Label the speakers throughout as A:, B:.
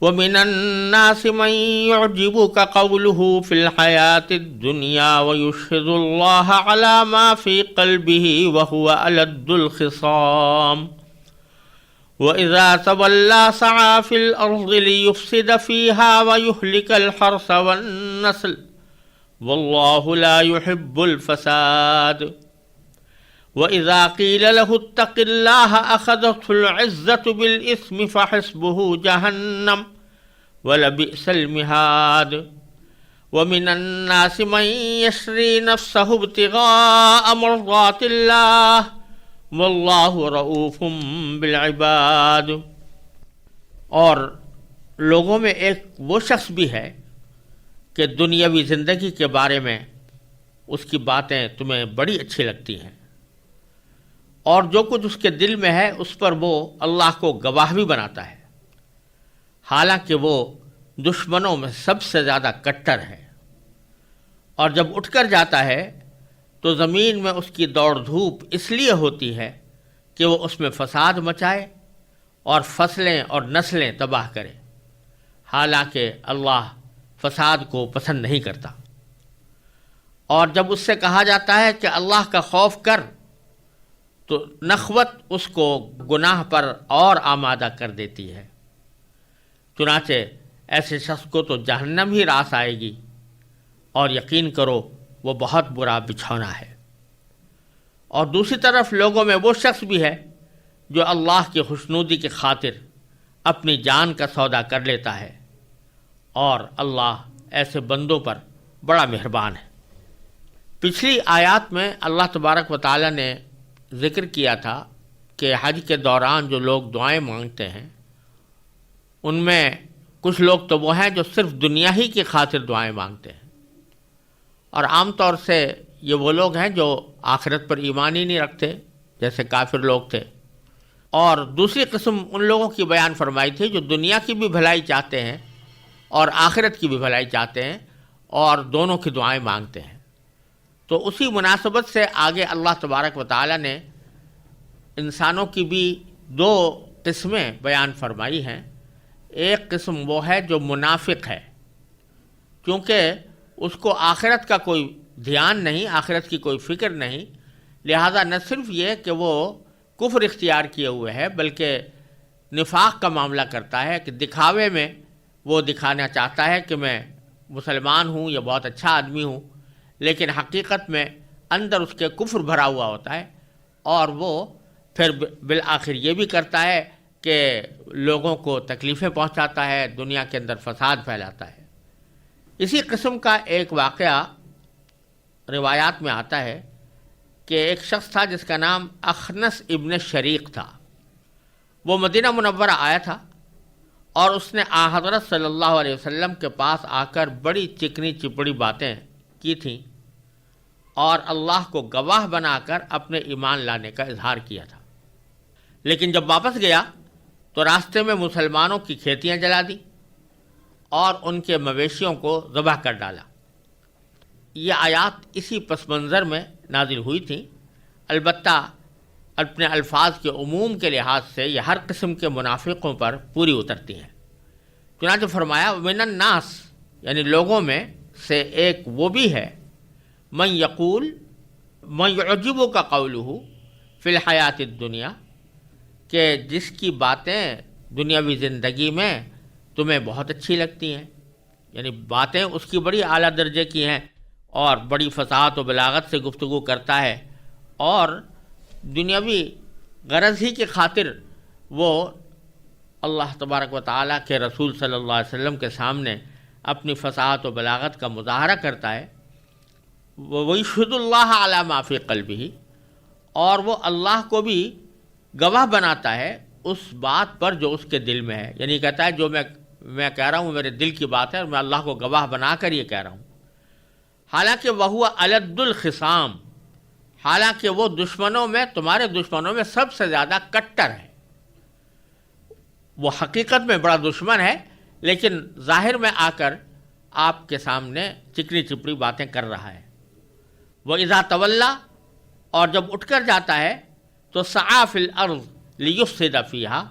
A: ومن الناس من يعجبك قوله في الحياة الدنيا ويشهد الله على ما في قلبه وهو ألد الخصام وإذا تولى سعى في الأرض ليفسد فيها ويهلك الحرث والنسل والله لا يحب الفساد وإذا قيل له اتق الله أخذته العزة بالإثم فحسبه جهنم ولبئس المهاد ومن الناس من يشري نفسه ابتغاء مرضات الله واللہ رؤوف بالعباد۔ اور لوگوں میں ایک وہ شخص بھی ہے کہ دنیاوی زندگی کے بارے میں اس کی باتیں تمہیں بڑی اچھی لگتی ہیں، اور جو کچھ اس کے دل میں ہے اس پر وہ اللہ کو گواہ بھی بناتا ہے، حالانکہ وہ دشمنوں میں سب سے زیادہ کٹر ہے، اور جب اٹھ کر جاتا ہے تو زمین میں اس کی دوڑ دھوپ اس لیے ہوتی ہے کہ وہ اس میں فساد مچائے اور فصلیں اور نسلیں تباہ کرے، حالانکہ اللہ فساد کو پسند نہیں کرتا۔ اور جب اس سے کہا جاتا ہے کہ اللہ کا خوف کر تو نخوت اس کو گناہ پر اور آمادہ کر دیتی ہے، چنانچہ ایسے شخص کو تو جہنم ہی راس آئے گی، اور یقین کرو وہ بہت برا بچھونا ہے۔ اور دوسری طرف لوگوں میں وہ شخص بھی ہے جو اللہ کی خوشنودی کی خاطر اپنی جان کا سودا کر لیتا ہے، اور اللہ ایسے بندوں پر بڑا مہربان ہے۔ پچھلی آیات میں اللہ تبارک و تعالی نے ذکر کیا تھا کہ حج کے دوران جو لوگ دعائیں مانگتے ہیں ان میں کچھ لوگ تو وہ ہیں جو صرف دنیا ہی کی خاطر دعائیں مانگتے ہیں، اور عام طور سے یہ وہ لوگ ہیں جو آخرت پر ایمان ہی نہیں رکھتے، جیسے کافر لوگ تھے۔ اور دوسری قسم ان لوگوں کی بیان فرمائی تھی جو دنیا کی بھی بھلائی چاہتے ہیں اور آخرت کی بھی بھلائی چاہتے ہیں، اور دونوں کی دعائیں مانگتے ہیں۔ تو اسی مناسبت سے آگے اللہ تبارک و تعالی نے انسانوں کی بھی دو قسمیں بیان فرمائی ہیں۔ ایک قسم وہ ہے جو منافق ہے، کیونکہ اس کو آخرت کا کوئی دھیان نہیں، آخرت کی کوئی فکر نہیں، لہذا نہ صرف یہ کہ وہ کفر اختیار کیے ہوئے ہے بلکہ نفاق کا معاملہ کرتا ہے کہ دکھاوے میں وہ دکھانا چاہتا ہے کہ میں مسلمان ہوں یا بہت اچھا آدمی ہوں، لیکن حقیقت میں اندر اس کے کفر بھرا ہوا ہوتا ہے، اور وہ پھر بالآخر یہ بھی کرتا ہے کہ لوگوں کو تکلیفیں پہنچاتا ہے، دنیا کے اندر فساد پھیلاتا ہے۔ اسی قسم کا ایک واقعہ روایات میں آتا ہے کہ ایک شخص تھا جس کا نام اخنس ابن شریق تھا۔ وہ مدینہ منورہ آیا تھا اور اس نے حضرت صلی اللہ علیہ وسلم کے پاس آ کر بڑی چکنی چپڑی باتیں کی تھیں، اور اللہ کو گواہ بنا کر اپنے ایمان لانے کا اظہار کیا تھا۔ لیکن جب واپس گیا تو راستے میں مسلمانوں کی کھیتیاں جلا دی اور ان کے مویشیوں کو ذبح کر ڈالا۔ یہ آیات اسی پس منظر میں نازل ہوئی تھیں، البتہ اپنے الفاظ کے عموم کے لحاظ سے یہ ہر قسم کے منافقوں پر پوری اترتی ہیں۔ چنانچہ فرمایا من الناس، یعنی لوگوں میں سے ایک وہ بھی ہے من یقول من یعجبک قولہ فی الحیات الدنیا، کہ جس کی باتیں دنیاوی زندگی میں تمہیں بہت اچھی لگتی ہیں، یعنی باتیں اس کی بڑی اعلیٰ درجے کی ہیں اور بڑی فصاحت و بلاغت سے گفتگو کرتا ہے، اور دنیاوی غرض ہی کی خاطر وہ اللہ تبارک و تعالیٰ کے رسول صلی اللہ علیہ وسلم کے سامنے اپنی فصاحت و بلاغت کا مظاہرہ کرتا ہے۔ وَيُشْهِدُ اللَّهَ عَلَى مَا فِي قَلْبِهِ، اور وہ اللہ کو بھی گواہ بناتا ہے اس بات پر جو اس کے دل میں ہے، یعنی کہتا ہے جو میں کہہ رہا ہوں میرے دل کی بات ہے اور میں اللہ کو گواہ بنا کر یہ کہہ رہا ہوں۔ حالانکہ وَهُوَ أَلَدُّ الْخِصَامِ، حالانکہ وہ دشمنوں میں، تمہارے دشمنوں میں سب سے زیادہ کٹر ہے۔ وہ حقیقت میں بڑا دشمن ہے، لیکن ظاہر میں آ کر آپ کے سامنے چکنی چپڑی باتیں کر رہا ہے۔ وَإِذَا تَوَلَّى، اور جب اٹھ کر جاتا ہے تو سعى فی الارض لیفسد فیہا،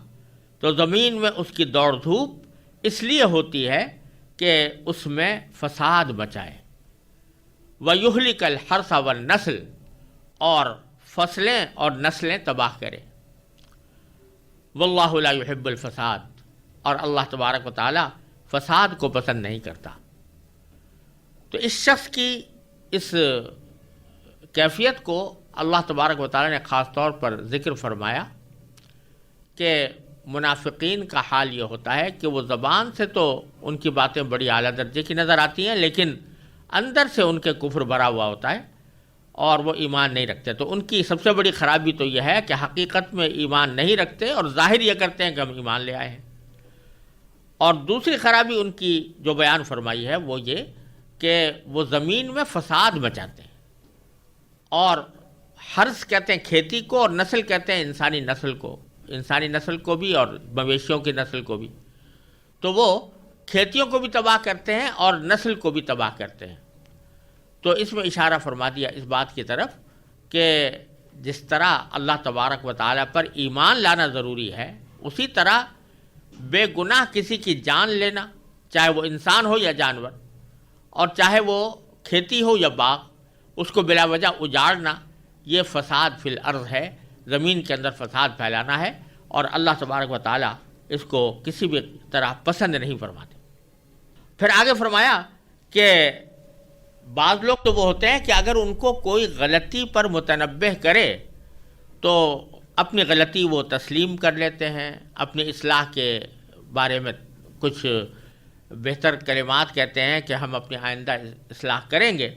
A: تو زمین میں اس کی دوڑ دھوپ اس لیے ہوتی ہے کہ اس میں فساد مچائے، وَيُهْلِكَ الْحَرْثَ وَالنَّسْلَ، اور فصلیں اور نسلیں تباہ کرے۔ واللہ لا يحب الفساد، اور اللہ تبارک و تعالی فساد کو پسند نہیں کرتا۔ تو اس شخص کی اس کیفیت کو اللہ تبارک و تعالی نے خاص طور پر ذکر فرمایا کہ منافقین کا حال یہ ہوتا ہے کہ وہ زبان سے تو ان کی باتیں بڑی اعلیٰ درجے کی نظر آتی ہیں، لیکن اندر سے ان کے کفر بھرا ہوا ہوتا ہے اور وہ ایمان نہیں رکھتے۔ تو ان کی سب سے بڑی خرابی تو یہ ہے کہ حقیقت میں ایمان نہیں رکھتے اور ظاہر یہ کرتے ہیں کہ ہم ایمان لے آئے ہیں۔ اور دوسری خرابی ان کی جو بیان فرمائی ہے وہ یہ کہ وہ زمین میں فساد مچاتے ہیں، اور حرث کہتے ہیں کھیتی کو، اور نسل کہتے ہیں انسانی نسل کو بھی اور مویشیوں کی نسل کو بھی۔ تو وہ کھیتیوں کو بھی تباہ کرتے ہیں اور نسل کو بھی تباہ کرتے ہیں۔ تو اس میں اشارہ فرما دیا اس بات کی طرف کہ جس طرح اللہ تبارک و تعالیٰ پر ایمان لانا ضروری ہے، اسی طرح بے گناہ کسی کی جان لینا، چاہے وہ انسان ہو یا جانور، اور چاہے وہ کھیتی ہو یا باغ، اس کو بلا وجہ اجاڑنا، یہ فساد فی الارض ہے، زمین کے اندر فساد پھیلانا ہے، اور اللہ تبارک و تعالیٰ اس کو کسی بھی طرح پسند نہیں فرماتے۔ پھر آگے فرمایا کہ بعض لوگ تو وہ ہوتے ہیں کہ اگر ان کو کوئی غلطی پر متنبہ کرے تو اپنی غلطی وہ تسلیم کر لیتے ہیں، اپنی اصلاح کے بارے میں کچھ بہتر کلمات کہتے ہیں کہ ہم اپنی آئندہ اصلاح کریں گے،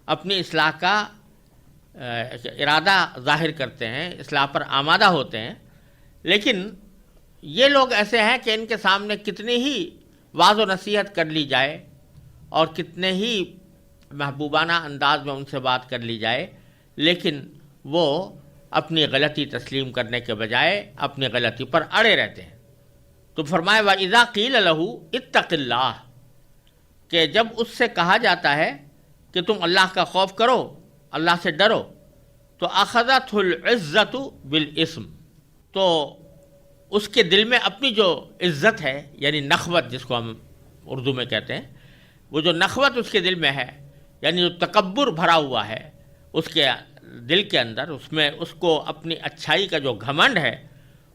A: اپنی اصلاح کا ارادہ ظاہر کرتے ہیں، اصلاح پر آمادہ ہوتے ہیں۔ لیکن یہ لوگ ایسے ہیں کہ ان کے سامنے کتنی ہی واعظ و نصیحت کر لی جائے اور کتنے ہی محبوبانہ انداز میں ان سے بات کر لی جائے، لیکن وہ اپنی غلطی تسلیم کرنے کے بجائے اپنی غلطی پر اڑے رہتے ہیں۔ تو فرمایا وَإِذَا قِيلَ لَهُ اتَّقِ اللَّهَ، کہ جب اس سے کہا جاتا ہے کہ تم اللہ کا خوف کرو، اللہ سے ڈرو، تو أَخَذَتْهُ الْعِزَّةُ بِالْإِثْمِ، تو اس کے دل میں اپنی جو عزت ہے، یعنی نخوت جس کو ہم اردو میں کہتے ہیں، وہ جو نخوت اس کے دل میں ہے، یعنی جو تکبر بھرا ہوا ہے اس کے دل کے اندر، اس میں اس کو اپنی اچھائی کا جو گھمنڈ ہے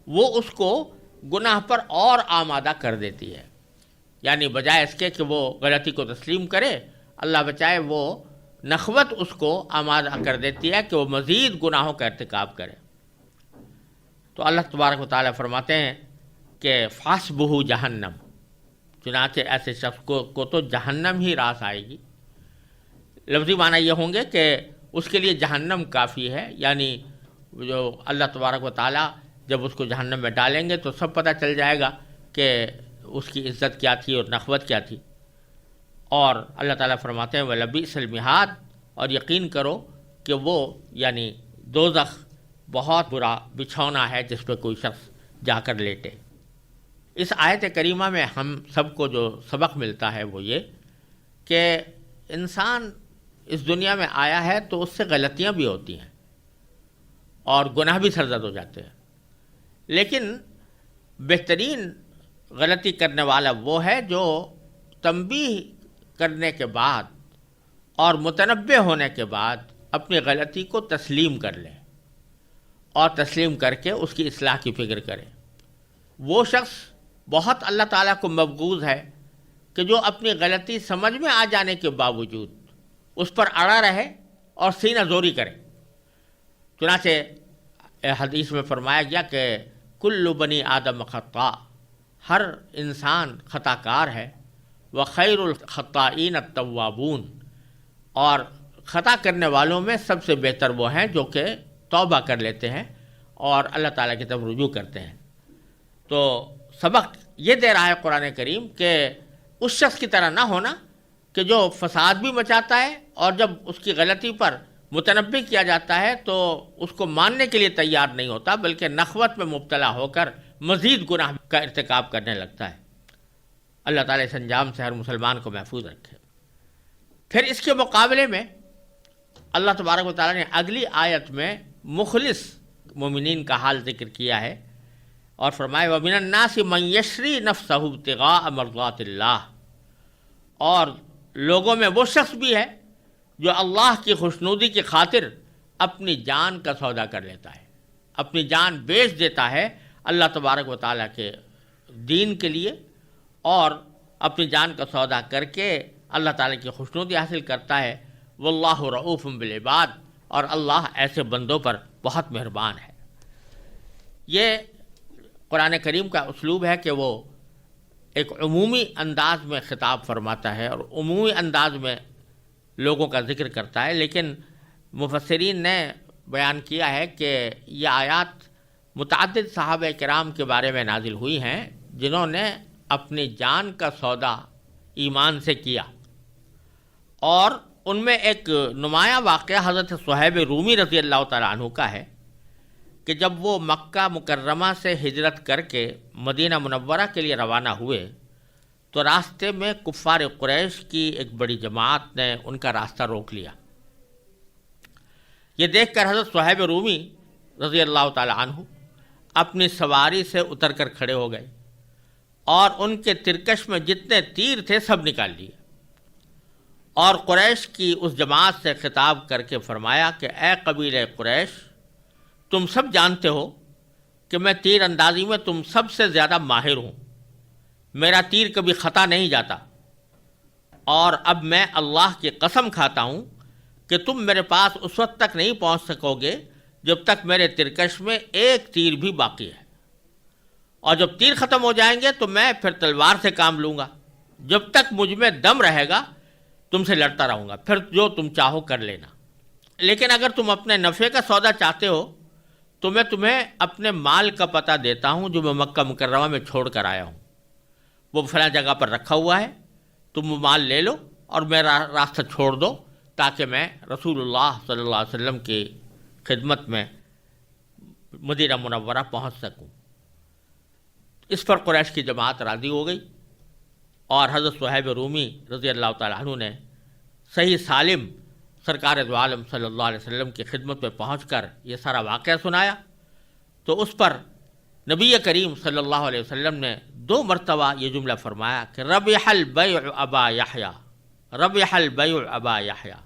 A: وہ اس کو گناہ پر اور آمادہ کر دیتی ہے۔ یعنی بجائے اس کے کہ وہ غلطی کو تسلیم کرے، اللہ بچائے وہ نخوت اس کو آمادہ کر دیتی ہے کہ وہ مزید گناہوں کا ارتکاب کرے۔ تو اللہ تبارک و تعالیٰ فرماتے ہیں کہ فَحَسْبُهُ جہنم، چنانچہ ایسے شخص کو تو جہنم ہی راس آئے گی۔ لفظی معنی یہ ہوں گے کہ اس کے لیے جہنم کافی ہے، یعنی جو اللہ تبارک و تعالیٰ جب اس کو جہنم میں ڈالیں گے تو سب پتہ چل جائے گا کہ اس کی عزت کیا تھی اور نخوت کیا تھی۔ اور اللہ تعالیٰ فرماتے ہیں وَلَبِئْسَ الْمِہَادُ، اور یقین کرو کہ وہ یعنی دوزخ بہت برا بچھونا ہے جس پہ کوئی شخص جا کر لیٹے۔ اس آیت کریمہ میں ہم سب کو جو سبق ملتا ہے وہ یہ کہ انسان اس دنیا میں آیا ہے تو اس سے غلطیاں بھی ہوتی ہیں اور گناہ بھی سرزد ہو جاتے ہیں، لیکن بہترین غلطی کرنے والا وہ ہے جو تنبیہ کرنے کے بعد اور متنبہ ہونے کے بعد اپنی غلطی کو تسلیم کر لے اور تسلیم کر کے اس کی اصلاح کی فکر کرے۔ وہ شخص بہت اللہ تعالیٰ کو مبغوض ہے کہ جو اپنی غلطی سمجھ میں آ جانے کے باوجود اس پر اڑا رہے اور سینہ زوری کرے۔ چنانچہ حدیث میں فرمایا گیا کہ کل بنی آدم خطاء، ہر انسان خطا کار ہے، وخیر الخطائین التوابون، اور خطا کرنے والوں میں سب سے بہتر وہ ہیں جو کہ توبہ کر لیتے ہیں اور اللہ تعالیٰ کی طرف رجوع کرتے ہیں۔ تو سبق یہ دے رہا ہے قرآن کریم کہ اس شخص کی طرح نہ ہونا کہ جو فساد بھی مچاتا ہے اور جب اس کی غلطی پر متنبہ کیا جاتا ہے تو اس کو ماننے کے لیے تیار نہیں ہوتا، بلکہ نخوت میں مبتلا ہو کر مزید گناہ کا ارتکاب کرنے لگتا ہے۔ اللہ تعالیٰ اس انجام سے ہر مسلمان کو محفوظ رکھے۔ پھر اس کے مقابلے میں اللہ تبارک و تعالیٰ نے اگلی آیت میں مخلص مومنین کا حال ذکر کیا ہے، اور فرمائے وَمِنَ النَّاسِ مَن يَشْرِي نَفْسَهُ ابْتِغَاءَ مَرْضَاتِ اللَّهِ، اور لوگوں میں وہ شخص بھی ہے جو اللہ کی خوشنودی کی خاطر اپنی جان کا سودا کر لیتا ہے، اپنی جان بیچ دیتا ہے اللہ تبارک و تعالیٰ کے دین کے لیے، اور اپنی جان کا سودا کر کے اللہ تعالیٰ کی خوشنودی حاصل کرتا ہے۔ واللہ رؤوف بالعباد، اور اللہ ایسے بندوں پر بہت مہربان ہے۔ یہ قرآن کریم کا اسلوب ہے کہ وہ ایک عمومی انداز میں خطاب فرماتا ہے اور عمومی انداز میں لوگوں کا ذکر کرتا ہے، لیکن مفسرین نے بیان کیا ہے کہ یہ آیات متعدد صحابہ کرام کے بارے میں نازل ہوئی ہیں جنہوں نے اپنی جان کا سودا ایمان سے کیا، اور ان میں ایک نمایاں واقعہ حضرت صہیب رومی رضی اللہ تعالیٰ عنہ کا ہے کہ جب وہ مکہ مکرمہ سے ہجرت کر کے مدینہ منورہ کے لیے روانہ ہوئے تو راستے میں کفار قریش کی ایک بڑی جماعت نے ان کا راستہ روک لیا۔ یہ دیکھ کر حضرت صہیب رومی رضی اللہ تعالیٰ عنہ اپنی سواری سے اتر کر کھڑے ہو گئے اور ان کے ترکش میں جتنے تیر تھے سب نکال لیے، اور قریش کی اس جماعت سے خطاب کر کے فرمایا کہ اے قبیلہ قریش، تم سب جانتے ہو کہ میں تیر اندازی میں تم سب سے زیادہ ماہر ہوں، میرا تیر کبھی خطا نہیں جاتا، اور اب میں اللہ کی قسم کھاتا ہوں کہ تم میرے پاس اس وقت تک نہیں پہنچ سکو گے جب تک میرے ترکش میں ایک تیر بھی باقی ہے، اور جب تیر ختم ہو جائیں گے تو میں پھر تلوار سے کام لوں گا، جب تک مجھ میں دم رہے گا تم سے لڑتا رہوں گا، پھر جو تم چاہو کر لینا، لیکن اگر تم اپنے نفع کا سودا چاہتے ہو تو میں تمہیں اپنے مال کا پتہ دیتا ہوں جو میں مکہ مکرمہ میں چھوڑ کر آیا ہوں، وہ فلاں جگہ پر رکھا ہوا ہے، تم وہ مال لے لو اور میرا راستہ چھوڑ دو تاکہ میں رسول اللہ صلی اللہ علیہ وسلم کی خدمت میں مدینہ منورہ پہنچ سکوں۔ اس پر قریش کی جماعت راضی ہو گئی، اور حضرت صہیب رومی رضی اللہ تعالیٰ عنہ نے صحیح سالم سرکار دو عالم صلی اللہ علیہ وسلم کی خدمت میں پہنچ کر یہ سارا واقعہ سنایا، تو اس پر نبی کریم صلی اللہ علیہ وسلم نے 2 مرتبہ یہ جملہ فرمایا کہ ربح البیع ابا یحییٰ، ربح البیع ابا یحییٰ،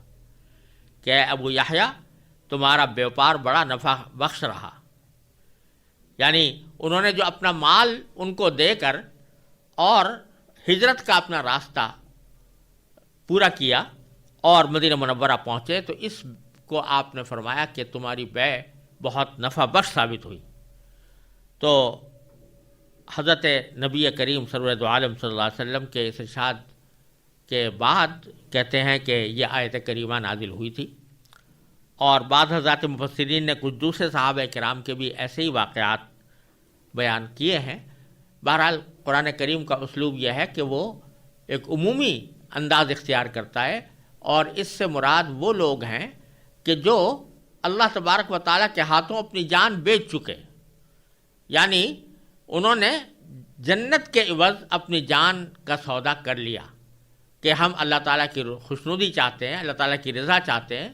A: کہ اے ابو یحییٰ تمہارا بیوپار بڑا نفع بخش رہا۔ یعنی انہوں نے جو اپنا مال ان کو دے کر اور ہجرت کا اپنا راستہ پورا کیا اور مدینہ منورہ پہنچے، تو اس کو آپ نے فرمایا کہ تمہاری بیع بہت نفع بخش ثابت ہوئی۔ تو حضرت نبی کریم سرور دو عالم صلی اللہ علیہ وسلم کے اس ارشاد کے بعد کہتے ہیں کہ یہ آیت کریمہ نازل ہوئی تھی، اور بعض حضرات مفسرین نے کچھ دوسرے صحابہ کرام کے بھی ایسے ہی واقعات بیان کیے ہیں۔ بہرحال قرآن کریم کا اسلوب یہ ہے کہ وہ ایک عمومی انداز اختیار کرتا ہے، اور اس سے مراد وہ لوگ ہیں کہ جو اللہ تبارک و تعالیٰ کے ہاتھوں اپنی جان بیچ چکے، یعنی انہوں نے جنت کے عوض اپنی جان کا سودا کر لیا کہ ہم اللہ تعالیٰ کی خوشنودی چاہتے ہیں، اللہ تعالیٰ کی رضا چاہتے ہیں،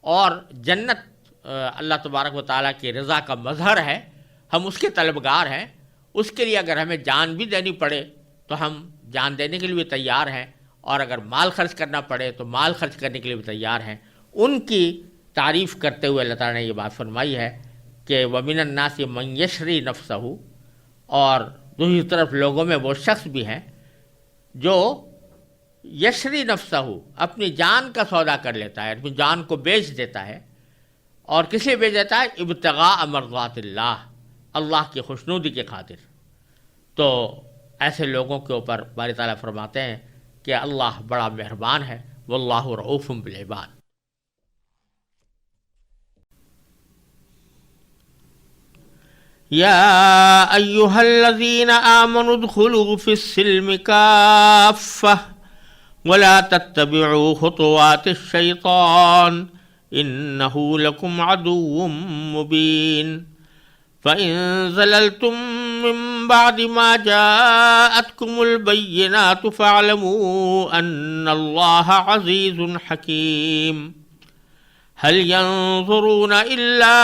A: اور جنت اللہ تبارک و تعالیٰ کی رضا کا مظہر ہے، ہم اس کے طلبگار ہیں، اس کے لیے اگر ہمیں جان بھی دینی پڑے تو ہم جان دینے کے لیے بھی تیار ہیں، اور اگر مال خرچ کرنا پڑے تو مال خرچ کرنے کے لیے بھی تیار ہیں۔ ان کی تعریف کرتے ہوئے اللہ تعالیٰ نے یہ بات فرمائی ہے کہ وَمِنَ النَّاسِ مَن يَشْرِي نَفْسَهُ، اور دوسری طرف لوگوں میں وہ شخص بھی ہیں جو یشری نفسہ، اپنی جان کا سودا کر لیتا ہے، اپنی جان کو بیچ دیتا ہے، اور کس لیے بیچ دیتا ہے؟ ابتغاء مرضات اللہ، اللہ کی خوشنودی کی خاطر۔ تو ایسے لوگوں کے اوپر باری تعالیٰ فرماتے ہیں کہ اللہ بڑا مہربان ہے، واللہ رؤوف بالعباد۔ یا ایہا الذین آمنوا ادخلوا فی السلم کافہ ولا تتبعوا خطوات الشیطان انہ لکم عدو مبین فَإِن زَلَلْتُم مِّن بَعْدِ مَا جَاءَتْكُمُ الْبَيِّنَاتُ فَاعْلَمُوا أَنَّ اللَّهَ عَزِيزٌ حَكِيمٌ۔ هل ينظرون إلا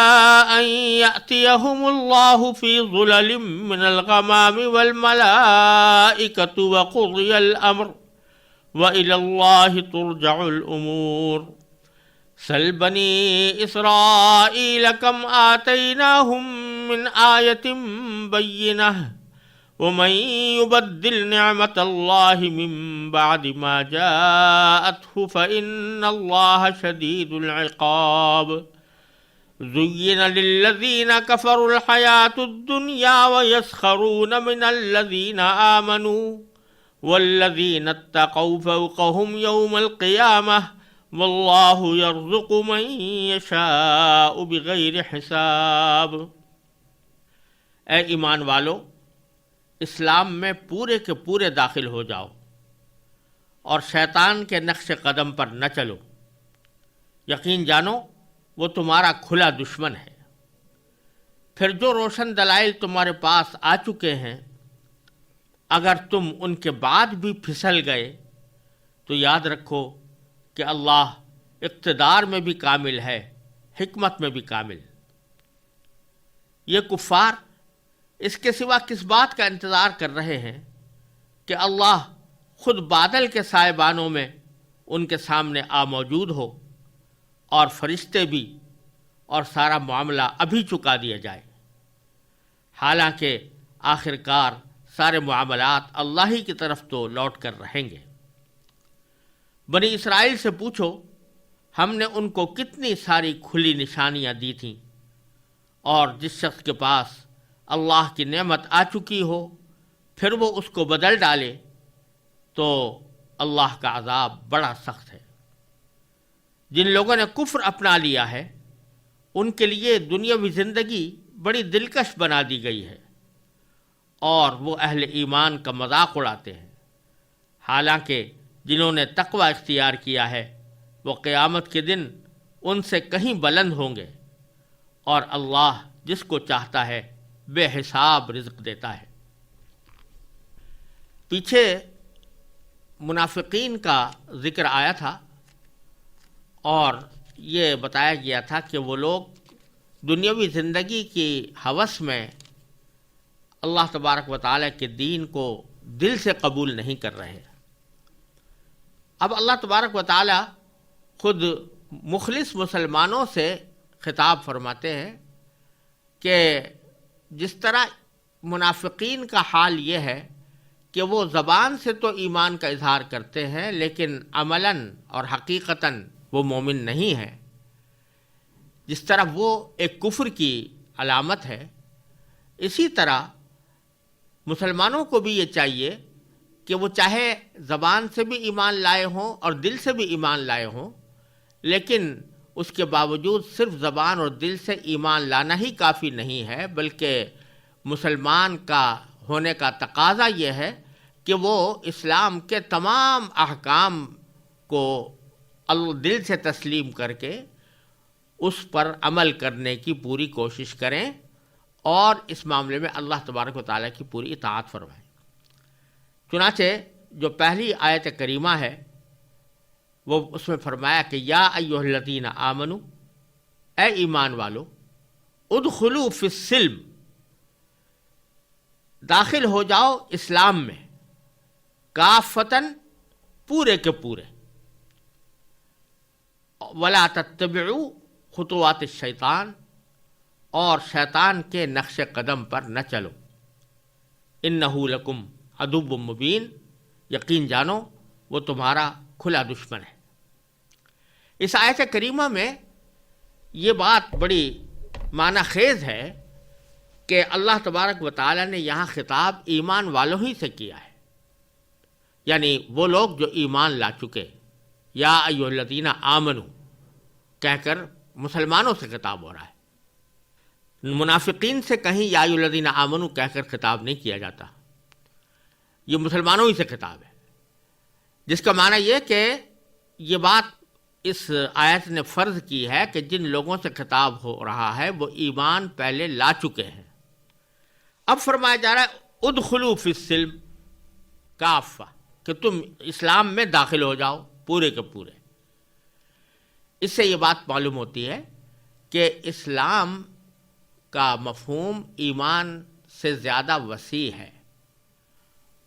A: أن يأتيهم الله في ظلل من الغمام والملائكة وقضي الأمر وإلى الله ترجع الأمور سل بني إسرائيل كم آتيناهم من آية بينة ومن يبدل نعمة الله من بعد ما جاءته فإن الله شديد العقاب زين للذين كفروا الحياة الدنيا ويسخرون من الذين آمنوا والذين اتقوا فوقهم يوم القيامة واللہ یرزق من یشاء بغیر حساب۔ اے ایمان والو، اسلام میں پورے کے پورے داخل ہو جاؤ اور شیطان کے نقش قدم پر نہ چلو۔ یقین جانو وہ تمہارا کھلا دشمن ہے۔ پھر جو روشن دلائل تمہارے پاس آ چکے ہیں، اگر تم ان کے بعد بھی پھسل گئے تو یاد رکھو کہ اللہ اقتدار میں بھی کامل ہے، حکمت میں بھی کامل۔ یہ کفار اس کے سوا کس بات کا انتظار کر رہے ہیں کہ اللہ خود بادل کے سائبانوں میں ان کے سامنے آ موجود ہو اور فرشتے بھی، اور سارا معاملہ ابھی چکا دیا جائے۔ حالانکہ آخر کار سارے معاملات اللہ ہی کی طرف تو لوٹ کر رہیں گے۔ بنی اسرائیل سے پوچھو، ہم نے ان کو کتنی ساری کھلی نشانیاں دی تھیں، اور جس شخص کے پاس اللہ کی نعمت آ چکی ہو پھر وہ اس کو بدل ڈالے تو اللہ کا عذاب بڑا سخت ہے۔ جن لوگوں نے کفر اپنا لیا ہے ان کے لیے دنیاوی زندگی بڑی دلکش بنا دی گئی ہے، اور وہ اہل ایمان کا مذاق اڑاتے ہیں۔ حالانکہ جنہوں نے تقوی اختیار کیا ہے وہ قیامت کے دن ان سے کہیں بلند ہوں گے، اور اللہ جس کو چاہتا ہے بے حساب رزق دیتا ہے۔ پیچھے منافقین کا ذکر آیا تھا، اور یہ بتایا گیا تھا کہ وہ لوگ دنیاوی زندگی کی ہوس میں اللہ تبارک و تعالیٰ کے دین کو دل سے قبول نہیں کر رہے۔ اب اللہ تبارک و تعالیٰ خود مخلص مسلمانوں سے خطاب فرماتے ہیں کہ جس طرح منافقین کا حال یہ ہے کہ وہ زبان سے تو ایمان کا اظہار کرتے ہیں لیکن عملاً اور حقیقتاً وہ مومن نہیں ہیں، جس طرح وہ ایک کفر کی علامت ہے، اسی طرح مسلمانوں کو بھی یہ چاہیے کہ وہ چاہے زبان سے بھی ایمان لائے ہوں اور دل سے بھی ایمان لائے ہوں، لیکن اس کے باوجود صرف زبان اور دل سے ایمان لانا ہی کافی نہیں ہے، بلکہ مسلمان کا ہونے کا تقاضا یہ ہے کہ وہ اسلام کے تمام احکام کو دل سے تسلیم کر کے اس پر عمل کرنے کی پوری کوشش کریں، اور اس معاملے میں اللہ تبارک و تعالیٰ کی پوری اطاعت فرمائیں۔ چنانچہ جو پہلی آیت کریمہ ہے وہ اس میں فرمایا کہ یا ایھا الذین آمنوا، اے ایمان والو، ادخلوا فی السلم، داخل ہو جاؤ اسلام میں، کافتاً، پورے کے پورے، ولا تتبعوا خطوات الشیطان، اور شیطان کے نقش قدم پر نہ چلو، انہ لکم عدو مبین، یقین جانو وہ تمہارا کھلا دشمن ہے۔ اس آیت کریمہ میں یہ بات بڑی معنی خیز ہے کہ اللہ تبارک و تعالیٰ نے یہاں خطاب ایمان والوں ہی سے کیا ہے، یعنی وہ لوگ جو ایمان لا چکے، یا ایھا الذین آمنوا کہہ کر مسلمانوں سے خطاب ہو رہا ہے۔ منافقین سے کہیں یا ایھا الذین آمنوا کہہ کر خطاب نہیں کیا جاتا، یہ مسلمانوں ہی سے خطاب ہے، جس کا معنی یہ کہ یہ بات اس آیت نے فرض کی ہے کہ جن لوگوں سے خطاب ہو رہا ہے وہ ایمان پہلے لا چکے ہیں۔ اب فرمایا جا رہا ہے ادخلوا فی السلم کافہ، کہ تم اسلام میں داخل ہو جاؤ پورے کے پورے۔ اس سے یہ بات معلوم ہوتی ہے کہ اسلام کا مفہوم ایمان سے زیادہ وسیع ہے۔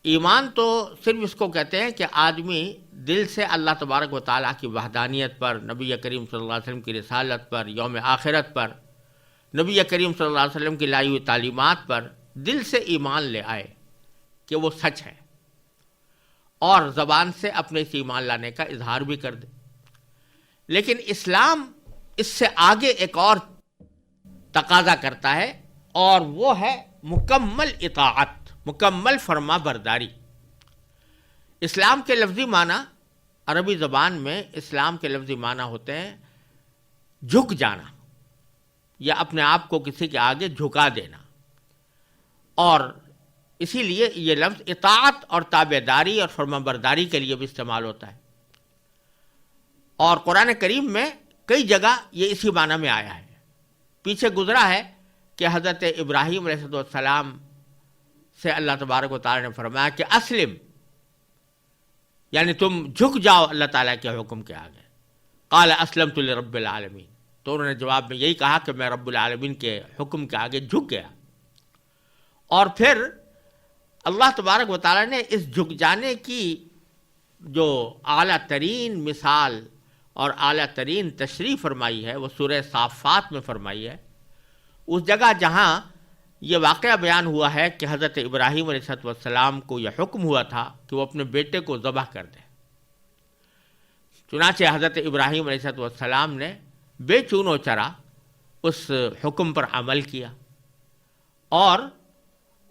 A: ایمان تو صرف اس کو کہتے ہیں کہ آدمی دل سے اللہ تبارک و تعالیٰ کی وحدانیت پر، نبی کریم صلی اللہ علیہ وسلم کی رسالت پر، یوم آخرت پر، نبی کریم صلی اللہ علیہ وسلم کی لائی ہوئی تعلیمات پر دل سے ایمان لے آئے کہ وہ سچ ہے، اور زبان سے اپنے اس ایمان لانے کا اظہار بھی کر دے۔ لیکن اسلام اس سے آگے ایک اور تقاضا کرتا ہے، اور وہ ہے مکمل اطاعت، مکمل فرما برداری۔ اسلام کے لفظی معنی عربی زبان میں اسلام کے لفظی معنی ہوتے ہیں جھک جانا، یا اپنے آپ کو کسی کے آگے جھکا دینا، اور اسی لیے یہ لفظ اطاعت اور تابعداری اور فرما برداری کے لیے بھی استعمال ہوتا ہے، اور قرآن کریم میں کئی جگہ یہ اسی معنی میں آیا ہے۔ پیچھے گزرا ہے کہ حضرت ابراہیم علیہ السلام سے اللہ تبارک و تعالیٰ نے فرمایا کہ اسلم، یعنی تم جھک جاؤ اللہ تعالیٰ کے حکم کے آگے۔ قال اسلمت لرب العالمین، تو انہوں نے جواب میں یہی کہا کہ میں رب العالمین کے حکم کے آگے جھک گیا۔ اور پھر اللہ تبارک و تعالیٰ نے اس جھک جانے کی جو اعلیٰ ترین مثال اور اعلیٰ ترین تشریح فرمائی ہے وہ سورہ صافات میں فرمائی ہے۔ اس جگہ جہاں یہ واقعہ بیان ہوا ہے کہ حضرت ابراہیم علیہ السلام کو یہ حکم ہوا تھا کہ وہ اپنے بیٹے کو ذبح کر دیں، چنانچہ حضرت ابراہیم علیہ السلام نے بے چون و چرا اس حکم پر عمل کیا، اور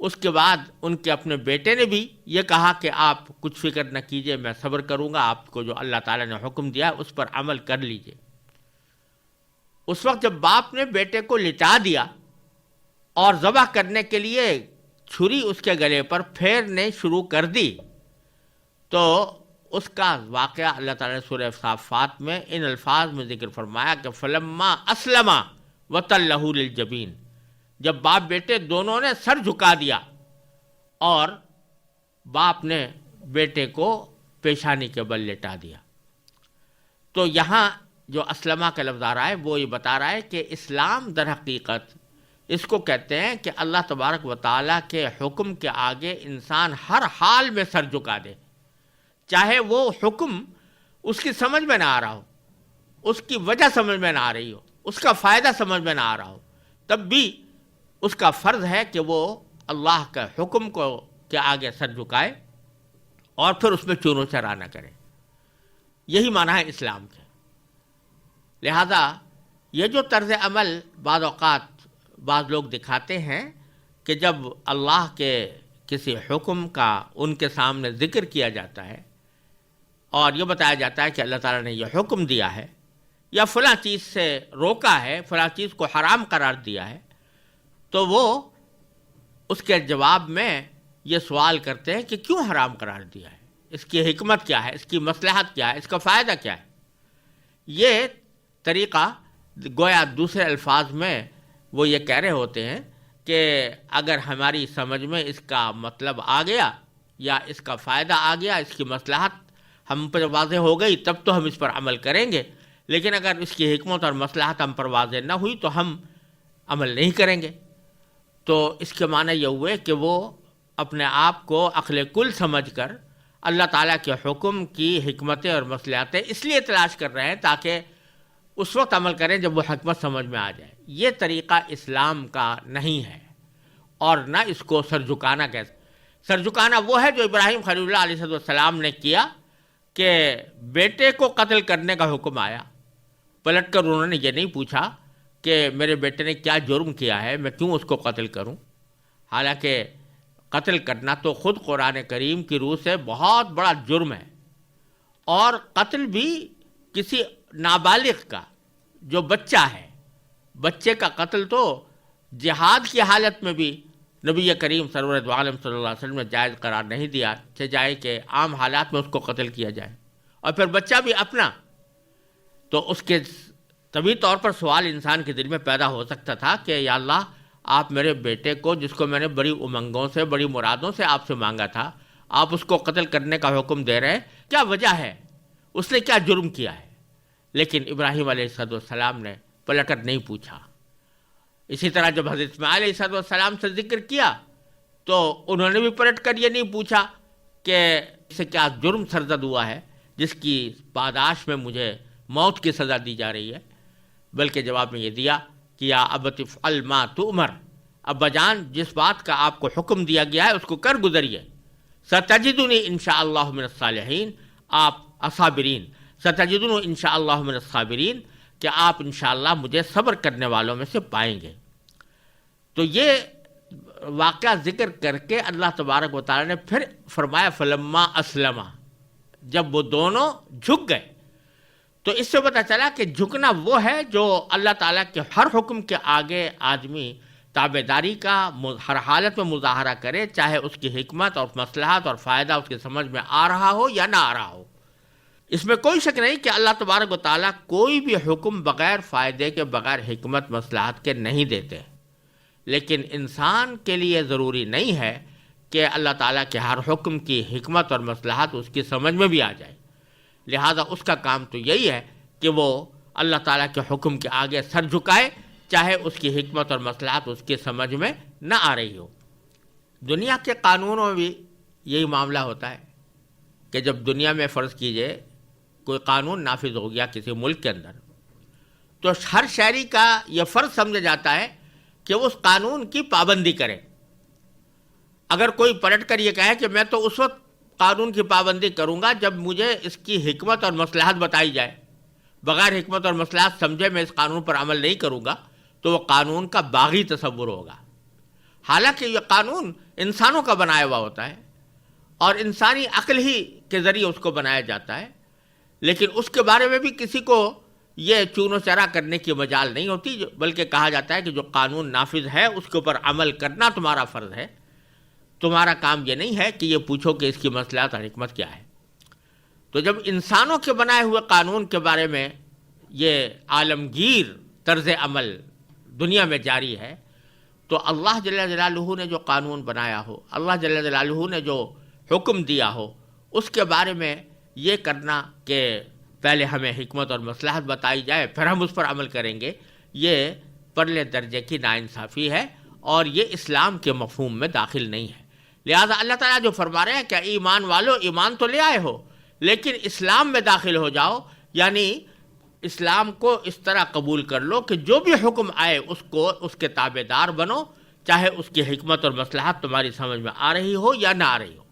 A: اس کے بعد ان کے اپنے بیٹے نے بھی یہ کہا کہ آپ کچھ فکر نہ کیجئے، میں صبر کروں گا، آپ کو جو اللہ تعالیٰ نے حکم دیا اس پر عمل کر لیجئے۔ اس وقت جب باپ نے بیٹے کو لٹا دیا اور ذبح کرنے کے لیے چھری اس کے گلے پر پھیرنے شروع کر دی، تو اس کا واقعہ اللہ تعالیٰ نے سورہ صافات میں ان الفاظ میں ذکر فرمایا کہ فلما اسلما وتلہ للجبین، جب باپ بیٹے دونوں نے سر جھکا دیا اور باپ نے بیٹے کو پیشانی کے بل لٹا دیا۔ تو یہاں جو اسلمہ کا لفظ آ رہا ہے وہ یہ بتا رہا ہے کہ اسلام در حقیقت اس کو کہتے ہیں کہ اللہ تبارک و تعالیٰ کے حکم کے آگے انسان ہر حال میں سر جھکا دے، چاہے وہ حکم اس کی سمجھ میں نہ آ رہا ہو، اس کی وجہ سمجھ میں نہ آ رہی ہو، اس کا فائدہ سمجھ میں نہ آ رہا ہو، تب بھی اس کا فرض ہے کہ وہ اللہ کے حکم کو کے آگے سر جھکائے اور پھر اس میں چون و چرا نہ کرے۔ یہی معنی ہے اسلام کے۔ لہذا یہ جو طرز عمل بعض اوقات بعض لوگ دکھاتے ہیں کہ جب اللہ کے کسی حکم کا ان کے سامنے ذکر کیا جاتا ہے اور یہ بتایا جاتا ہے کہ اللہ تعالیٰ نے یہ حکم دیا ہے یا فلاں چیز سے روکا ہے، فلاں چیز کو حرام قرار دیا ہے، تو وہ اس کے جواب میں یہ سوال کرتے ہیں کہ کیوں حرام قرار دیا ہے، اس کی حکمت کیا ہے، اس کی مصلحت کیا ہے، اس کا فائدہ کیا ہے۔ یہ طریقہ گویا دوسرے الفاظ میں وہ یہ کہہ رہے ہوتے ہیں کہ اگر ہماری سمجھ میں اس کا مطلب آ گیا یا اس کا فائدہ آ گیا، اس کی مصلحت ہم پر واضح ہو گئی تب تو ہم اس پر عمل کریں گے، لیکن اگر اس کی حکمت اور مصلحت ہم پر واضح نہ ہوئی تو ہم عمل نہیں کریں گے۔ تو اس کے معنی یہ ہوئے کہ وہ اپنے آپ کو عقل کل سمجھ کر اللہ تعالیٰ کے حکم کی حکمتیں اور مصلحتیں اس لیے تلاش کر رہے ہیں تاکہ اس وقت عمل کریں جب وہ حکمت سمجھ میں آ جائے۔ یہ طریقہ اسلام کا نہیں ہے، اور نہ اس کو سر جھکانا کہتے۔ سر جھکانا وہ ہے جو ابراہیم خلیل اللہ علیہ السلام نے کیا کہ بیٹے کو قتل کرنے کا حکم آیا، پلٹ کر انہوں نے یہ نہیں پوچھا کہ میرے بیٹے نے کیا جرم کیا ہے، میں کیوں اس کو قتل کروں، حالانکہ قتل کرنا تو خود قرآن کریم کی روح سے بہت بڑا جرم ہے، اور قتل بھی کسی نابالغ کا جو بچہ ہے، بچے کا قتل تو جہاد کی حالت میں بھی نبی کریم سرور دو عالم صلی اللہ علیہ وسلم نے جائز قرار نہیں دیا، جائے کہ عام حالات میں اس کو قتل کیا جائے، اور پھر بچہ بھی اپنا۔ تو اس کے طبی طور پر سوال انسان کے دل میں پیدا ہو سکتا تھا کہ یا اللہ، آپ میرے بیٹے کو جس کو میں نے بڑی امنگوں سے بڑی مرادوں سے آپ سے مانگا تھا، آپ اس کو قتل کرنے کا حکم دے رہے ہیں، کیا وجہ ہے، اس نے کیا جرم کیا ہے؟ لیکن ابراہیم علیہ السلام نے پلٹ کر نہیں پوچھا۔ اسی طرح جب حضرت اسماعیل علیہ السلام سے ذکر کیا تو انہوں نے بھی پلٹ کر یہ نہیں پوچھا کہ اسے کیا جرم سرزد ہوا ہے جس کی پاداش میں مجھے موت کی سزا دی جا رہی ہے، بلکہ جواب میں یہ دیا کہ یا ابت افعل ما تؤمر، ابا جان جس بات کا آپ کو حکم دیا گیا ہے اس کو کر گزریے، ستجدنی انشاءاللہ من الصالحین، آپ الصابرین، ستجدنی انشاءاللہ من الصابرین، کہ آپ انشاءاللہ مجھے صبر کرنے والوں میں سے پائیں گے۔ تو یہ واقعہ ذکر کر کے اللہ تبارک و تعالیٰ نے پھر فرمایا فلما اسلما، جب وہ دونوں جھک گئے۔ تو اس سے پتہ چلا کہ جھکنا وہ ہے جو اللہ تعالیٰ کے ہر حکم کے آگے آدمی تابعداری کا ہر حالت میں مظاہرہ کرے، چاہے اس کی حکمت اور مصلحت اور فائدہ اس کی سمجھ میں آ رہا ہو یا نہ آ رہا ہو۔ اس میں کوئی شک نہیں کہ اللہ تبارک و تعالیٰ کوئی بھی حکم بغیر فائدے کے، بغیر حکمت مصلحت کے نہیں دیتے، لیکن انسان کے لیے ضروری نہیں ہے کہ اللہ تعالیٰ کے ہر حکم کی حکمت اور مصلحت اس کی سمجھ میں بھی آ جائے، لہذا اس کا کام تو یہی ہے کہ وہ اللہ تعالیٰ کے حکم کے آگے سر جھکائے، چاہے اس کی حکمت اور مصلحت اس کی سمجھ میں نہ آ رہی ہو۔ دنیا کے قانونوں میں بھی یہی معاملہ ہوتا ہے کہ جب دنیا میں فرض کیجئے کوئی قانون نافذ ہو گیا کسی ملک کے اندر، تو ہر شہری کا یہ فرض سمجھا جاتا ہے کہ وہ اس قانون کی پابندی کرے۔ اگر کوئی پلٹ کر یہ کہے کہ میں تو اس وقت قانون کی پابندی کروں گا جب مجھے اس کی حکمت اور مصلحت بتائی جائے، بغیر حکمت اور مصلحت سمجھے میں اس قانون پر عمل نہیں کروں گا، تو وہ قانون کا باغی تصور ہوگا۔ حالانکہ یہ قانون انسانوں کا بنایا ہوا ہوتا ہے اور انسانی عقل ہی کے ذریعے اس کو بنایا جاتا ہے، لیکن اس کے بارے میں بھی کسی کو یہ چون و چرا کرنے کی مجال نہیں ہوتی، بلکہ کہا جاتا ہے کہ جو قانون نافذ ہے اس کے اوپر عمل کرنا تمہارا فرض ہے، تمہارا کام یہ نہیں ہے کہ یہ پوچھو کہ اس کی مصلحت اور حکمت کیا ہے۔ تو جب انسانوں کے بنائے ہوئے قانون کے بارے میں یہ عالمگیر طرز عمل دنیا میں جاری ہے، تو اللہ جل جلالہ نے جو قانون بنایا ہو، اللہ جل جلالہ نے جو حکم دیا ہو، اس کے بارے میں یہ کرنا کہ پہلے ہمیں حکمت اور مصلحت بتائی جائے پھر ہم اس پر عمل کریں گے، یہ پرلے درجے کی ناانصافی ہے اور یہ اسلام کے مفہوم میں داخل نہیں ہے۔ لہذا اللہ تعالیٰ جو فرما رہے ہیں کہ ایمان والو ایمان تو لے آئے ہو لیکن اسلام میں داخل ہو جاؤ، یعنی اسلام کو اس طرح قبول کر لو کہ جو بھی حکم آئے اس کو اس کے تابع دار بنو، چاہے اس کی حکمت اور مصلحت تمہاری سمجھ میں آ رہی ہو یا نہ آ رہی ہو۔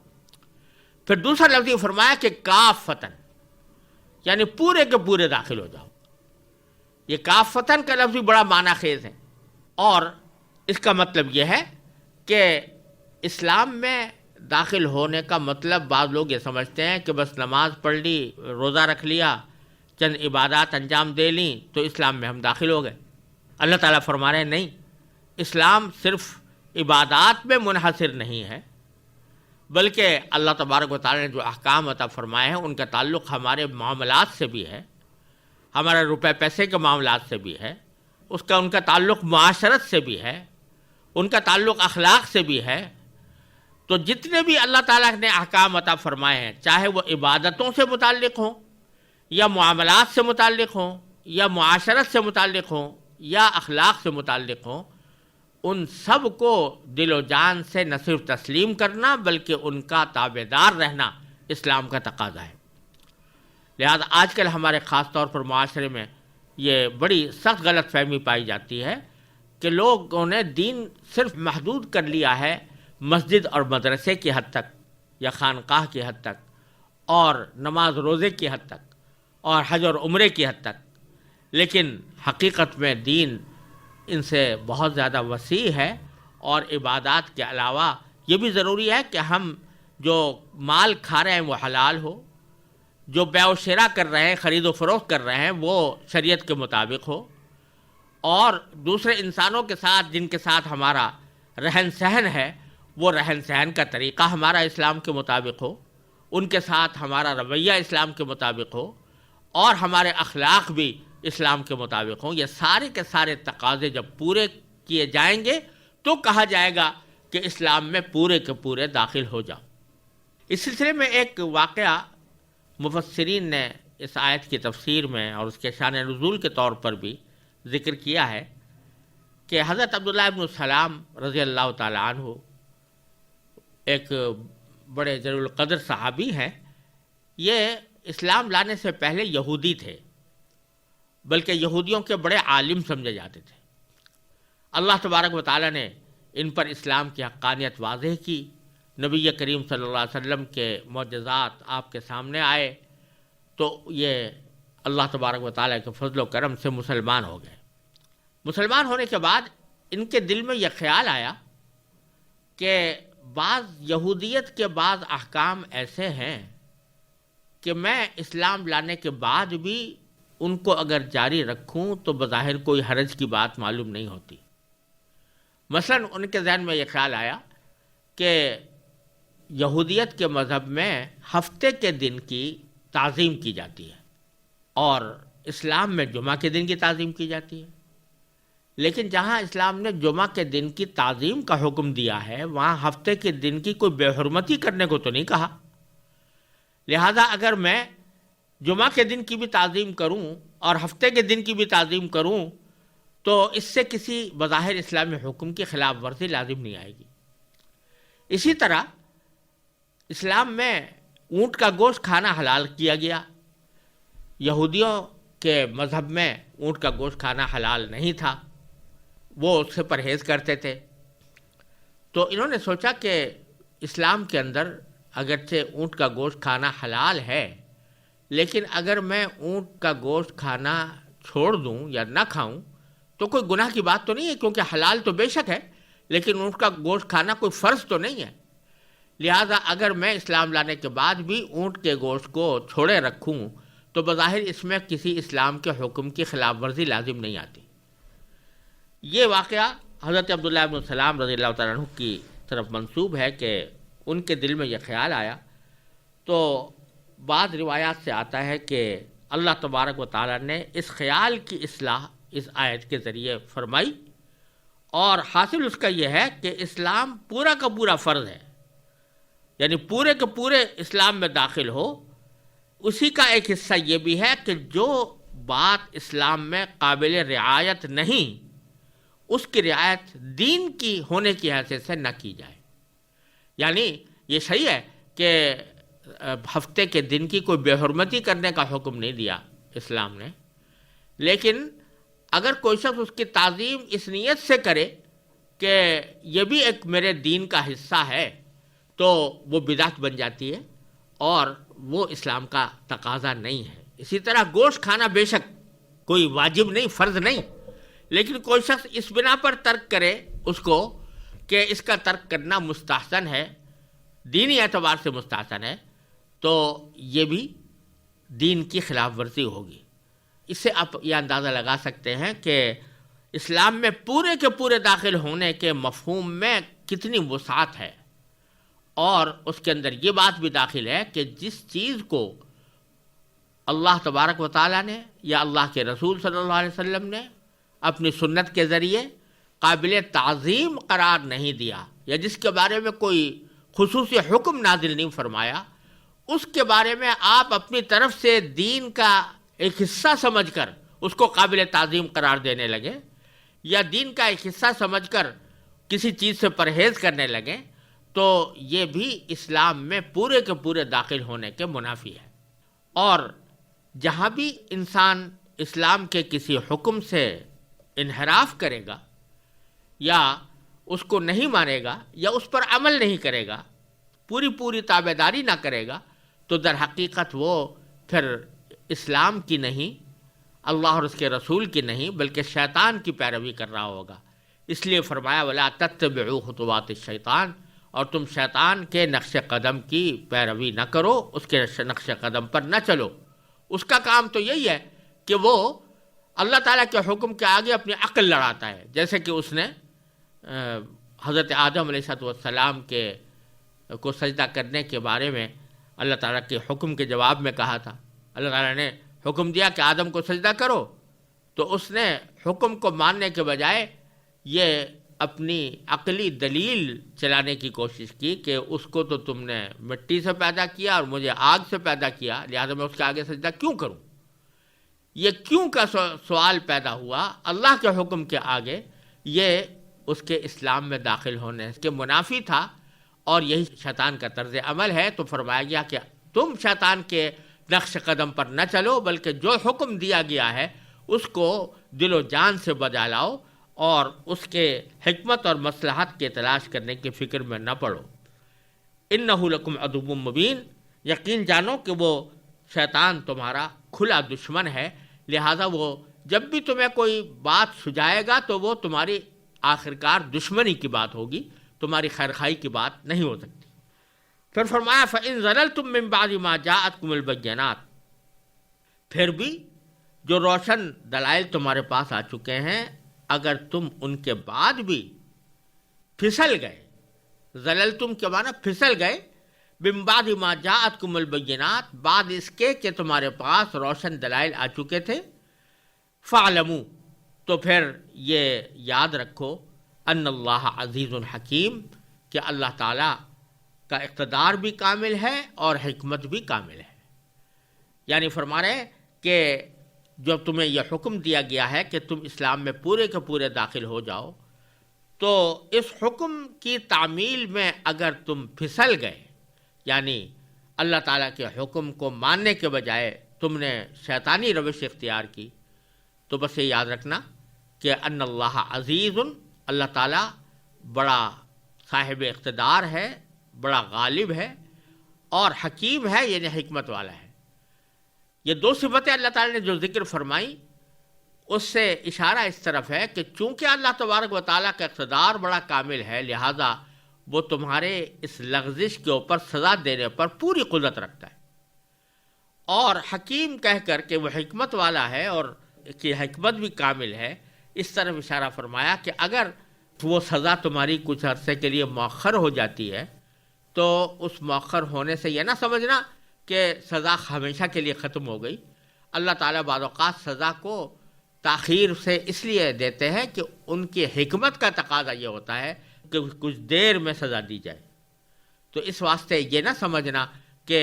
A: پھر دوسرا لفظ یہ فرمایا کہ کافتن، یعنی پورے کے پورے داخل ہو جاؤ۔ یہ کافتن کا لفظ بھی بڑا معنی خیز ہے، اور اس کا مطلب یہ ہے کہ اسلام میں داخل ہونے کا مطلب بعض لوگ یہ سمجھتے ہیں کہ بس نماز پڑھ لی، روزہ رکھ لیا، چند عبادات انجام دے لیں تو اسلام میں ہم داخل ہو گئے۔ اللہ تعالیٰ فرما رہے ہیں نہیں، اسلام صرف عبادات میں منحصر نہیں ہے، بلکہ اللہ تبارک و تعالیٰ نے جو احکام عطا فرمائے ہیں ان کا تعلق ہمارے معاملات سے بھی ہے، ہمارے روپے پیسے کے معاملات سے بھی ہے، ان کا تعلق معاشرت سے بھی ہے، ان کا تعلق اخلاق سے بھی ہے۔ تو جتنے بھی اللہ تعالیٰ نے احکام عطا فرمائے ہیں، چاہے وہ عبادتوں سے متعلق ہوں یا معاملات سے متعلق ہوں یا معاشرت سے متعلق ہوں یا اخلاق سے متعلق ہوں، ان سب کو دل و جان سے نہ صرف تسلیم کرنا بلکہ ان کا تابع دار رہنا اسلام کا تقاضا ہے۔ لہذا آج کل ہمارے خاص طور پر معاشرے میں یہ بڑی سخت غلط فہمی پائی جاتی ہے کہ لوگوں نے دین صرف محدود کر لیا ہے مسجد اور مدرسے کی حد تک یا خانقاہ کی حد تک، اور نماز روزے کی حد تک، اور حج اور عمرے کی حد تک، لیکن حقیقت میں دین ان سے بہت زیادہ وسیع ہے، اور عبادات کے علاوہ یہ بھی ضروری ہے کہ ہم جو مال کھا رہے ہیں وہ حلال ہو، جو بیع و شراء کر رہے ہیں، خرید و فروخت کر رہے ہیں، وہ شریعت کے مطابق ہو، اور دوسرے انسانوں کے ساتھ جن کے ساتھ ہمارا رہن سہن ہے وہ رہن سہن کا طریقہ ہمارا اسلام کے مطابق ہو، ان کے ساتھ ہمارا رویہ اسلام کے مطابق ہو، اور ہمارے اخلاق بھی اسلام کے مطابق ہوں۔ یہ سارے کے سارے تقاضے جب پورے کیے جائیں گے تو کہا جائے گا کہ اسلام میں پورے کے پورے داخل ہو جاؤ۔ اس سلسلے میں ایک واقعہ مفسرین نے اس آیت کی تفسیر میں اور اس کے شان نزول کے طور پر بھی ذکر کیا ہے کہ حضرت عبداللہ ابن السلام رضی اللہ تعالیٰ عنہ ایک بڑے جلیل القدر صحابی ہیں. یہ اسلام لانے سے پہلے یہودی تھے، بلکہ یہودیوں کے بڑے عالم سمجھے جاتے تھے. اللہ تبارک و تعالیٰ نے ان پر اسلام کی حقانیت واضح کی. نبی کریم صلی اللہ علیہ وسلم کے معجزات آپ کے سامنے آئے تو یہ اللہ تبارک و تعالیٰ کے فضل و کرم سے مسلمان ہو گئے. مسلمان ہونے کے بعد ان کے دل میں یہ خیال آیا کہ بعض یہودیت کے بعض احکام ایسے ہیں کہ میں اسلام لانے کے بعد بھی ان کو اگر جاری رکھوں تو بظاہر کوئی حرج کی بات معلوم نہیں ہوتی. مثلا ان کے ذہن میں یہ خیال آیا کہ یہودیت کے مذہب میں ہفتے کے دن کی تعظیم کی جاتی ہے اور اسلام میں جمعہ کے دن کی تعظیم کی جاتی ہے، لیکن جہاں اسلام نے جمعہ کے دن کی تعظیم کا حکم دیا ہے وہاں ہفتے کے دن کی کوئی بے حرمتی کرنے کو تو نہیں کہا. لہذا اگر میں جمعہ کے دن کی بھی تعظیم کروں اور ہفتے کے دن کی بھی تعظیم کروں تو اس سے کسی بظاہر اسلامی حکم کی خلاف ورزی لازم نہیں آئے گی. اسی طرح اسلام میں اونٹ کا گوشت کھانا حلال کیا گیا. یہودیوں کے مذہب میں اونٹ کا گوشت کھانا حلال نہیں تھا، وہ اس سے پرہیز کرتے تھے. تو انہوں نے سوچا کہ اسلام کے اندر اگرچہ اونٹ کا گوشت کھانا حلال ہے، لیکن اگر میں اونٹ کا گوشت کھانا چھوڑ دوں یا نہ کھاؤں تو کوئی گناہ کی بات تو نہیں ہے، کیونکہ حلال تو بے شک ہے لیکن اونٹ کا گوشت کھانا کوئی فرض تو نہیں ہے. لہذا اگر میں اسلام لانے کے بعد بھی اونٹ کے گوشت کو چھوڑے رکھوں تو بظاہر اس میں کسی اسلام کے حکم کی خلاف ورزی لازم نہیں آتی. یہ واقعہ حضرت عبداللہ ابن السلام رضی اللہ تعالیٰ عنہ کی طرف منسوب ہے کہ ان کے دل میں یہ خیال آیا. تو بعض روایات سے آتا ہے کہ اللہ تبارک و تعالیٰ نے اس خیال کی اصلاح اس آیت کے ذریعے فرمائی، اور حاصل اس کا یہ ہے کہ اسلام پورا کا پورا فرض ہے، یعنی پورے کے پورے اسلام میں داخل ہو. اسی کا ایک حصہ یہ بھی ہے کہ جو بات اسلام میں قابل رعایت نہیں اس کی رعایت دین کی ہونے کی حیثیت سے نہ کی جائے. یعنی یہ صحیح ہے کہ ہفتے کے دن کی کوئی بے حرمتی کرنے کا حکم نہیں دیا اسلام نے، لیکن اگر کوئی شخص اس کی تعظیم اس نیت سے کرے کہ یہ بھی ایک میرے دین کا حصہ ہے تو وہ بدعت بن جاتی ہے اور وہ اسلام کا تقاضا نہیں ہے. اسی طرح گوشت کھانا بے شک کوئی واجب نہیں، فرض نہیں، لیکن کوئی شخص اس بنا پر ترک کرے اس کو کہ اس کا ترک کرنا مستحسن ہے، دینی اعتبار سے مستحسن ہے، تو یہ بھی دین کی خلاف ورزی ہوگی. اس سے آپ یہ اندازہ لگا سکتے ہیں کہ اسلام میں پورے کے پورے داخل ہونے کے مفہوم میں کتنی وسعت ہے. اور اس کے اندر یہ بات بھی داخل ہے کہ جس چیز کو اللہ تبارک و تعالیٰ نے یا اللہ کے رسول صلی اللہ علیہ وسلم نے اپنی سنت کے ذریعے قابل تعظیم قرار نہیں دیا یا جس کے بارے میں کوئی خصوصی حکم نازل نہیں فرمایا، اس کے بارے میں آپ اپنی طرف سے دین کا ایک حصہ سمجھ کر اس کو قابل تعظیم قرار دینے لگے یا دین کا ایک حصہ سمجھ کر کسی چیز سے پرہیز کرنے لگے تو یہ بھی اسلام میں پورے کے پورے داخل ہونے کے منافی ہے. اور جہاں بھی انسان اسلام کے کسی حکم سے انحراف کرے گا یا اس کو نہیں مانے گا یا اس پر عمل نہیں کرے گا، پوری تابع داری نہ کرے گا، تو در حقیقت وہ پھر اسلام کی نہیں، اللہ اور اس کے رسول کی نہیں، بلکہ شیطان کی پیروی کر رہا ہوگا. اس لیے فرمایا وَلَا تَتَّبِعُوا خُطُوَاتِ الشَّيْطَانِ، اور تم شیطان کے نقش قدم کی پیروی نہ کرو، اس کے نقش قدم پر نہ چلو. اس کا کام تو یہی ہے کہ وہ اللہ تعالیٰ کے حکم کے آگے اپنی عقل لڑاتا ہے، جیسے کہ اس نے حضرت آدم علیہ السلام کو سجدہ کرنے کے بارے میں اللہ تعالیٰ کے حکم کے جواب میں کہا تھا. اللہ تعالیٰ نے حکم دیا کہ آدم کو سجدہ کرو، تو اس نے حکم کو ماننے کے بجائے یہ اپنی عقلی دلیل چلانے کی کوشش کی کہ اس کو تو تم نے مٹی سے پیدا کیا اور مجھے آگ سے پیدا کیا، لہذا میں اس کے آگے سجدہ کیوں کروں؟ یہ کیوں کا سوال پیدا ہوا اللہ کے حکم کے آگے، یہ اس کے اسلام میں داخل ہونے کے منافی تھا، اور یہی شیطان کا طرز عمل ہے۔ تو فرمایا گیا کہ تم شیطان کے نقش قدم پر نہ چلو، بلکہ جو حکم دیا گیا ہے اس کو دل و جان سے بجا لاؤ، اور اس کے حکمت اور مصلحت کے تلاش کرنے کی فکر میں نہ پڑو۔ انہ لکم عدو مبین، یقین جانو کہ وہ شیطان تمہارا کھلا دشمن ہے، لہذا وہ جب بھی تمہیں کوئی بات سجائے گا تو وہ تمہاری آخرکار دشمنی کی بات ہوگی، تمہاری خیرخواہی کی بات نہیں ہو سکتی۔ پھر فرمایا فَإِن زَلَلْتُم مِّن بَعْدِ مَا جَاءَتْكُمُ الْبَيِّنَاتُ، پھر بھی جو روشن دلائل تمہارے پاس آ چکے ہیں، اگر تم ان کے بعد بھی پھسل گئے، زللتم کے معنی پھسل گئے، من بعد ما جاءتکم البینات، بعد اس کے کہ تمہارے پاس روشن دلائل آ چکے تھے، فاعلموا، تو پھر یہ یاد رکھو، ان اللہ عزیز حکیم، کہ اللہ تعالیٰ کا اقتدار بھی کامل ہے اور حکمت بھی کامل ہے۔ یعنی فرما رہے کہ جب تمہیں یہ حکم دیا گیا ہے کہ تم اسلام میں پورے کے پورے داخل ہو جاؤ، تو اس حکم کی تعمیل میں اگر تم پھسل گئے، یعنی اللہ تعالیٰ کے حکم کو ماننے کے بجائے تم نے شیطانی روش اختیار کی، تو بس یہ یاد رکھنا کہ ان اللہ عزیز، اللہ تعالیٰ بڑا صاحب اقتدار ہے، بڑا غالب ہے، اور حکیم ہے، یعنی حکمت والا ہے۔ یہ دو صفتیں اللہ تعالیٰ نے جو ذکر فرمائی، اس سے اشارہ اس طرف ہے کہ چونکہ اللہ تبارک و تعالیٰ کا اقتدار بڑا کامل ہے، لہذا وہ تمہارے اس لغزش کے اوپر سزا دینے پر پوری قدرت رکھتا ہے، اور حکیم کہہ کر کہ وہ حکمت والا ہے اور کی حکمت بھی کامل ہے، اس طرف اشارہ فرمایا کہ اگر وہ سزا تمہاری کچھ عرصے کے لیے مؤخر ہو جاتی ہے، تو اس مؤخر ہونے سے یہ نہ سمجھنا کہ سزا ہمیشہ کے لیے ختم ہو گئی۔ اللہ تعالیٰ بعض اوقات سزا کو تاخیر سے اس لیے دیتے ہیں کہ ان کی حکمت کا تقاضا یہ ہوتا ہے کہ کچھ دیر میں سزا دی جائے، تو اس واسطے یہ نہ سمجھنا کہ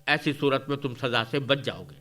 A: ایسی صورت میں تم سزا سے بچ جاؤ گے۔